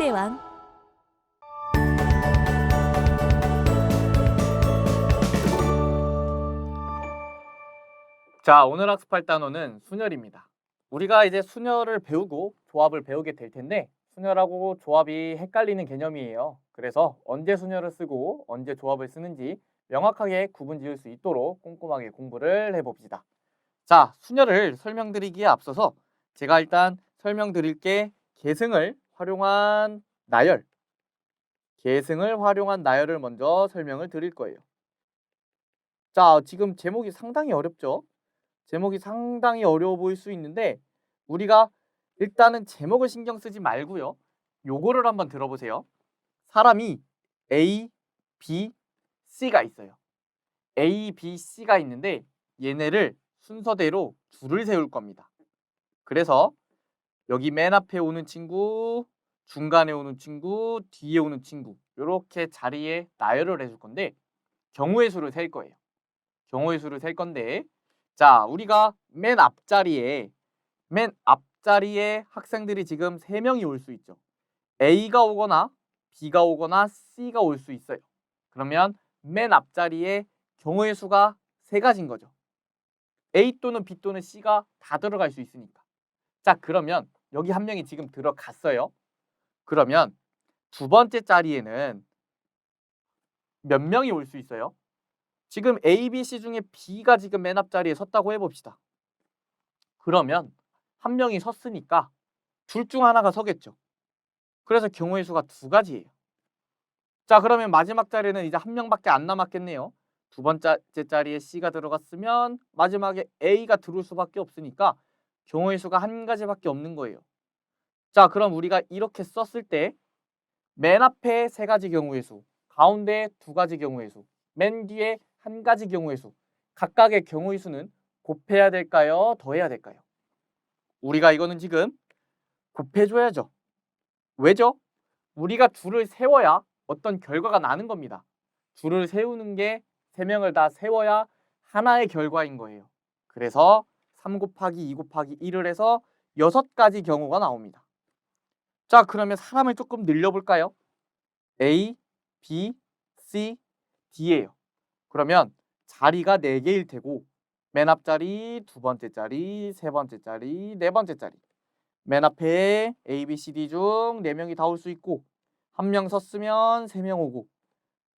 수의 왕. 자, 오늘 학습할 단어는 순열입니다. 우리가 이제 순열을 배우고 조합을 배우게 될 텐데 순열하고 조합이 헷갈리는 개념이에요. 그래서 언제 순열을 쓰고 언제 조합을 쓰는지 명확하게 구분 지을 수 있도록 꼼꼼하게 공부를 해봅시다. 자, 순열을 설명드리기에 앞서서 제가 일단 설명드릴게 계승을 활용한 나열. 계승을 활용한 나열을 먼저 설명을 드릴 거예요. 자, 지금 제목이 상당히 어렵죠? 제목이 상당히 어려워 보일 수 있는데 우리가 일단은 제목을 신경 쓰지 말고요. 요거를 한번 들어보세요. 사람이 A, B, C가 있어요. A, B, C가 있는데 얘네를 순서대로 줄을 세울 겁니다. 그래서 여기 맨 앞에 오는 친구, 중간에 오는 친구, 뒤에 오는 친구 이렇게 자리에 나열을 해줄 건데 경우의 수를 셀 거예요. 경우의 수를 셀 건데 자, 우리가 맨 앞자리에 학생들이 지금 3명이 올 수 있죠. A가 오거나 B가 오거나 C가 올 수 있어요. 그러면 맨 앞자리에 경우의 수가 3가지인 거죠. A 또는 B 또는 C가 다 들어갈 수 있으니까. 자, 그러면 여기 한 명이 지금 들어갔어요. 그러면 두 번째 자리에는 몇 명이 올 수 있어요? 지금 A, B, C 중에 B가 지금 맨 앞자리에 섰다고 해봅시다. 그러면 한 명이 섰으니까 둘 중 하나가 서겠죠. 그래서 경우의 수가 2가지예요. 자, 그러면 마지막 자리에는 이제 한 명밖에 안 남았겠네요. 두 번째 자리에 C가 들어갔으면 마지막에 A가 들어올 수밖에 없으니까 경우의 수가 1가지밖에 없는 거예요. 자, 그럼 우리가 이렇게 썼을 때 맨 앞에 3가지 경우의 수, 가운데 2가지 경우의 수, 맨 뒤에 1가지 경우의 수, 각각의 경우의 수는 곱해야 될까요? 더해야 될까요? 우리가 이거는 지금 곱해줘야죠. 왜죠? 우리가 줄을 세워야 어떤 결과가 나는 겁니다. 줄을 세우는 게 3명을 다 세워야 하나의 결과인 거예요. 그래서 3 곱하기 2 곱하기 1을 해서 6가지 경우가 나옵니다. 자, 그러면 사람을 조금 늘려볼까요? A, B, C, D예요. 그러면 자리가 4개일 테고 맨 앞자리, 두 번째 자리, 세 번째 자리, 네 번째 자리. 맨 앞에 A, B, C, D 중 4명이 다 올 수 있고 한 명 섰으면 3명 오고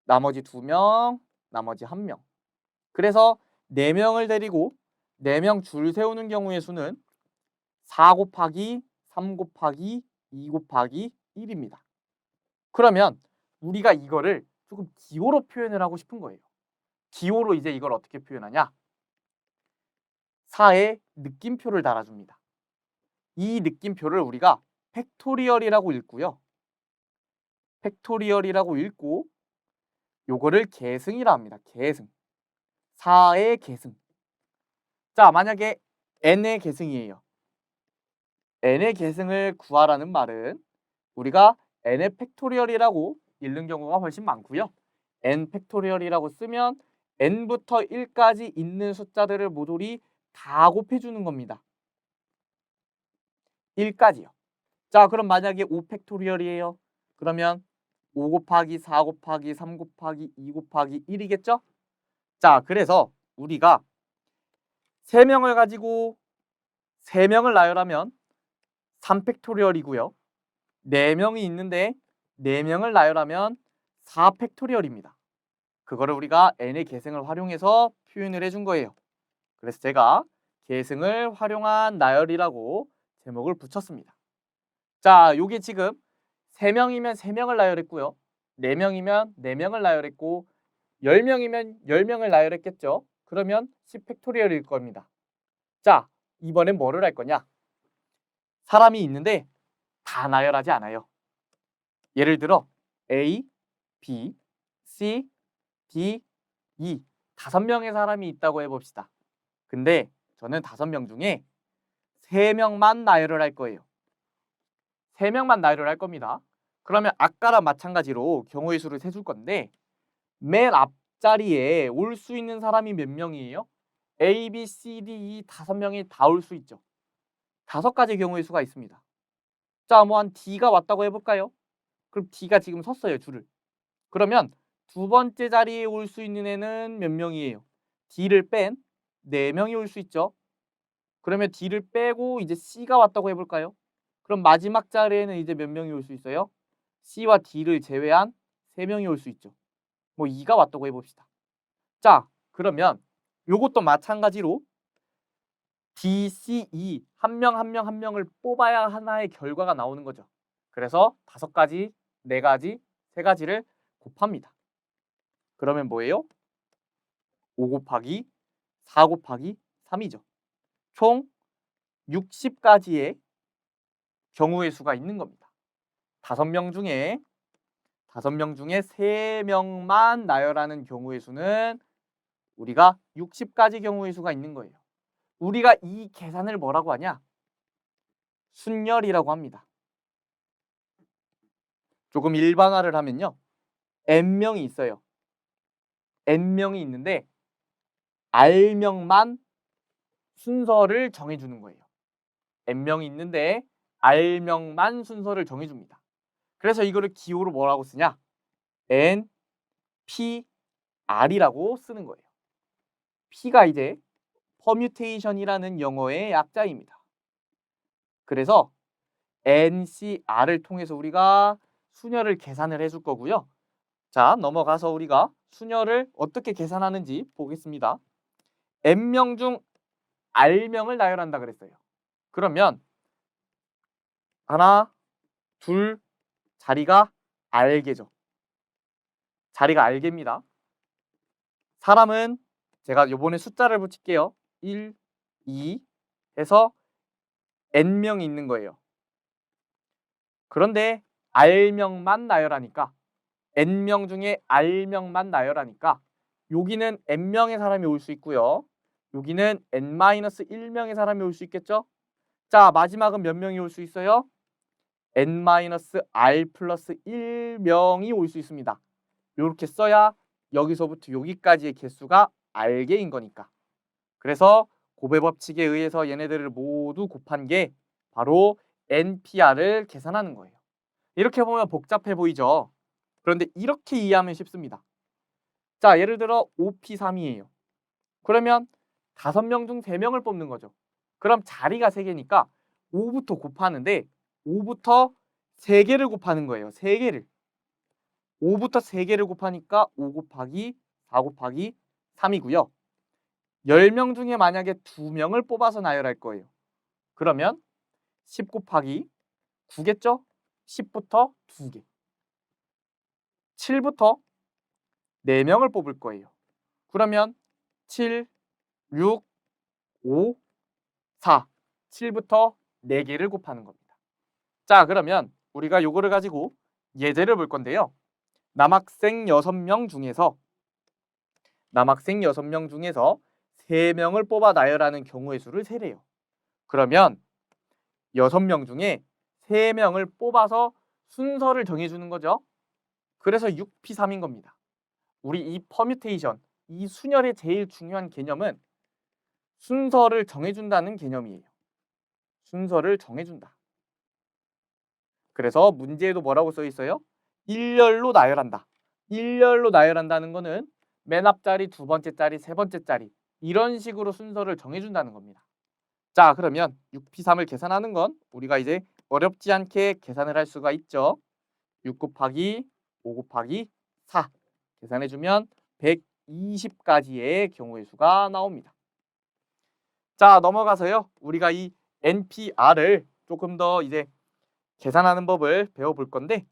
나머지 2명, 나머지 1명. 그래서 4명을 데리고 4명 줄 세우는 경우의 수는 4 곱하기 3 곱하기 2 곱하기 1입니다. 그러면 우리가 이거를 조금 기호로 표현을 하고 싶은 거예요. 기호로 이제 이걸 어떻게 표현하냐? 4에 느낌표를 달아줍니다. 이 느낌표를 우리가 팩토리얼이라고 읽고요. 팩토리얼이라고 읽고 요거를 계승이라 합니다. 계승. 4의 계승. 자, 만약에 n의 계승이에요. n의 계승을 구하라는 말은 우리가 n의 팩토리얼이라고 읽는 경우가 훨씬 많고요. n 팩토리얼이라고 쓰면 n부터 1까지 있는 숫자들을 모조리 다 곱해주는 겁니다. 1까지요. 자, 그럼 만약에 5 팩토리얼이에요. 그러면 5 곱하기 4 곱하기 3 곱하기 2 곱하기 1이겠죠? 자, 그래서 우리가 3명을 가지고 3명을 나열하면 3 팩토리얼이고요. 4명이 있는데 4명을 나열하면 4 팩토리얼입니다. 그거를 우리가 n의 계승을 활용해서 표현을 해준 거예요. 그래서 제가 계승을 활용한 나열이라고 제목을 붙였습니다. 자, 요게 지금 3명이면 3명을 나열했고요. 4명이면 4명을 나열했고 10명이면 10명을 나열했겠죠. 그러면 10 팩토리얼일 겁니다. 자, 이번엔 뭐를 할 거냐? 사람이 있는데 다 나열하지 않아요. 예를 들어 A, B, C, D, E 5명의 사람이 있다고 해봅시다. 근데 저는 5명 중에 3명만 나열을 할 거예요. 3명만 나열을 할 겁니다. 그러면 아까랑 마찬가지로 경우의 수를 세줄 건데 맨 앞자리에 올 수 있는 사람이 몇 명이에요? A, B, C, D, E 5명이 다 올 수 있죠. 5가지 경우의 수가 있습니다. 자, 뭐 한 D가 왔다고 해볼까요? 그럼 D가 지금 섰어요, 줄을. 그러면 두 번째 자리에 올 수 있는 애는 몇 명이에요? D를 뺀 4명이 올 수 있죠. 그러면 D를 빼고 이제 C가 왔다고 해볼까요? 그럼 마지막 자리에는 이제 몇 명이 올 수 있어요? C와 D를 제외한 3명이 올 수 있죠. 뭐 2가 왔다고 해봅시다. 자, 그러면 요것도 마찬가지로 D, C, E 한 명 한 명 한 명을 뽑아야 하나의 결과가 나오는 거죠. 그래서 5가지, 4가지, 3가지를 곱합니다. 그러면 뭐예요? 5 곱하기 4 곱하기 3이죠. 총 60가지의 경우의 수가 있는 겁니다. 5명 중에 3명만 나열하는 경우의 수는 우리가 60가지 경우의 수가 있는 거예요. 우리가 이 계산을 뭐라고 하냐? 순열이라고 합니다. 조금 일반화를 하면요. n명이 있어요. n명이 있는데 r명만 순서를 정해주는 거예요. n명이 있는데 r명만 순서를 정해줍니다. 그래서 이거를 기호로 뭐라고 쓰냐? n, p, r이라고 쓰는 거예요. p가 이제 퍼뮤테이션이라는 영어의 약자입니다. 그래서 NCR을 통해서 우리가 순열을 계산을 해줄 거고요. 자, 넘어가서 우리가 순열을 어떻게 계산하는지 보겠습니다. N명 중 R명을 나열한다 그랬어요. 그러면 하나, 둘, 자리가 R개죠. 자리가 R개입니다. 사람은 제가 요번에 숫자를 붙일게요. 1, 2 해서 N명이 있는 거예요. 그런데 R명만 나열하니까 N명 중에 R명만 나열하니까 여기는 N명의 사람이 올 수 있고요. 여기는 N-1명의 사람이 올 수 있겠죠? 자, 마지막은 몇 명이 올 수 있어요? N-R 플러스 1명이 올 수 있습니다. 이렇게 써야 여기서부터 여기까지의 개수가 R개인 거니까. 그래서 곱의 법칙에 의해서 얘네들을 모두 곱한 게 바로 NPR을 계산하는 거예요. 이렇게 보면 복잡해 보이죠? 그런데 이렇게 이해하면 쉽습니다. 자, 예를 들어 5P3이에요. 그러면 5명 중 3명을 뽑는 거죠. 그럼 자리가 3개니까 5부터 곱하는데 5부터 3개를 곱하는 거예요. 3개를. 5부터 3개를 곱하니까 5 곱하기 4 곱하기 3이고요. 10명 중에 만약에 2명을 뽑아서 나열할 거예요. 그러면 10 곱하기 9겠죠? 10부터 2개. 7부터 4명을 뽑을 거예요. 그러면 7, 6, 5, 4. 7부터 4개를 곱하는 겁니다. 자, 그러면 우리가 요거를 가지고 예제를 볼 건데요. 남학생 6명 중에서 3명을 뽑아 나열하는 경우의 수를 세래요. 그러면 6명 중에 3명을 뽑아서 순서를 정해주는 거죠. 그래서 6P3인 겁니다. 우리 이 퍼뮤테이션, 이 순열의 제일 중요한 개념은 순서를 정해준다는 개념이에요. 순서를 정해준다. 그래서 문제에도 뭐라고 써 있어요? 일렬로 나열한다. 일렬로 나열한다는 거는 맨 앞자리, 두 번째 자리, 세 번째 자리 이런 식으로 순서를 정해준다는 겁니다. 자, 그러면 6P3을 계산하는 건 우리가 이제 어렵지 않게 계산을 할 수가 있죠. 6 곱하기 5 곱하기 4 계산해주면 120가지의 경우의 수가 나옵니다. 자, 넘어가서요. 우리가 이 NPR을 조금 더 이제 계산하는 법을 배워볼 건데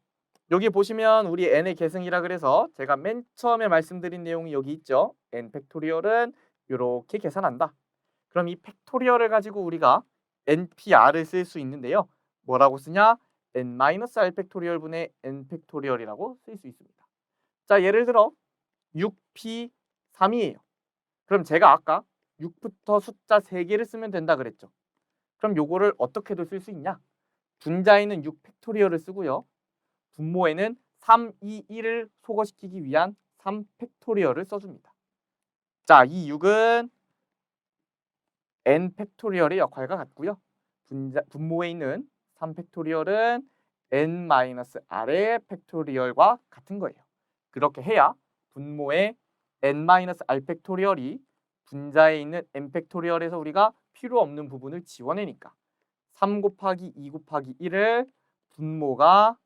여기 보시면 우리 n의 계승이라 그래서 제가 맨 처음에 말씀드린 내용이 여기 있죠. n 팩토리얼은 이렇게 계산한다. 그럼 이 팩토리얼을 가지고 우리가 NPR을 쓸 수 있는데요. 뭐라고 쓰냐? n-r 팩토리얼 분의 n 팩토리얼이라고 쓸 수 있습니다. 자, 예를 들어 6p3이에요. 그럼 제가 아까 6부터 숫자 3개를 쓰면 된다 그랬죠. 그럼 요거를 어떻게도 쓸 수 있냐? 분자에는 6 팩토리얼을 쓰고요. 분모에는 3, 2, 1을 소거시키기 위한 3 팩토리얼을 써줍니다. 자, 이 6은 n 팩토리얼의 역할과 같고요. 분모에 있는 3 팩토리얼은 n-r의 팩토리얼과 같은 거예요. 그렇게 해야 분모의 n-r 팩토리얼이 분자에 있는 n 팩토리얼에서 우리가 필요 없는 부분을 지워내니까 3 곱하기 2 곱하기 1을 분모가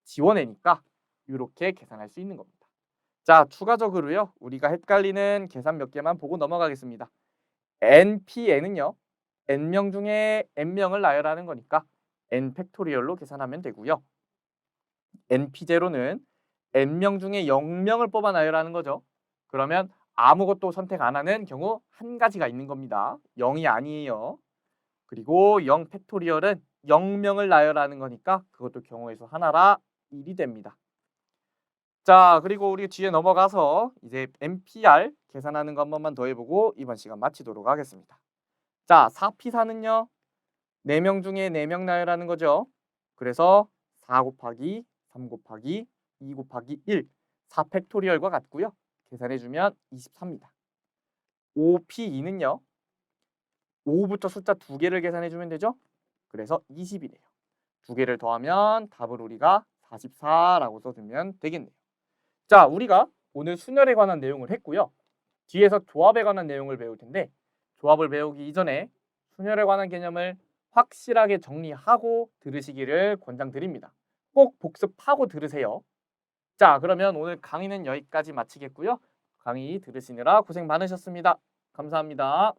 지워내니까 이렇게 계산할 수 있는 겁니다. 자, 추가적으로요. 우리가 헷갈리는 계산 몇 개만 보고 넘어가겠습니다. npn은요. n명 중에 n명을 나열하는 거니까 n 팩토리얼로 계산하면 되고요. np0는 n명 중에 0명을 뽑아 나열하는 거죠. 그러면 아무것도 선택 안 하는 경우 한 가지가 있는 겁니다. 0이 아니에요. 그리고 0 팩토리얼은 0명을 나열하는 거니까 그것도 경우의 수 하나라 1이 됩니다. 자, 그리고 우리 뒤에 넘어가서 이제 NPR 계산하는 거 한 번만 더 해보고 이번 시간 마치도록 하겠습니다. 자, 4P4는요. 4명 중에 4명 나열하는 거죠. 그래서 4 곱하기 3 곱하기 2 곱하기 1, 4 팩토리얼과 같고요. 계산해주면 24입니다. 5P2는요. 5부터 숫자 2개를 계산해주면 되죠. 그래서 20이네요. 2개를 더하면 답을 우리가 44라고 써주면 되겠네요. 자, 우리가 오늘 순열에 관한 내용을 했고요. 뒤에서 조합에 관한 내용을 배울 텐데 조합을 배우기 이전에 순열에 관한 개념을 확실하게 정리하고 들으시기를 권장드립니다. 꼭 복습하고 들으세요. 자, 그러면 오늘 강의는 여기까지 마치겠고요. 강의 들으시느라 고생 많으셨습니다. 감사합니다.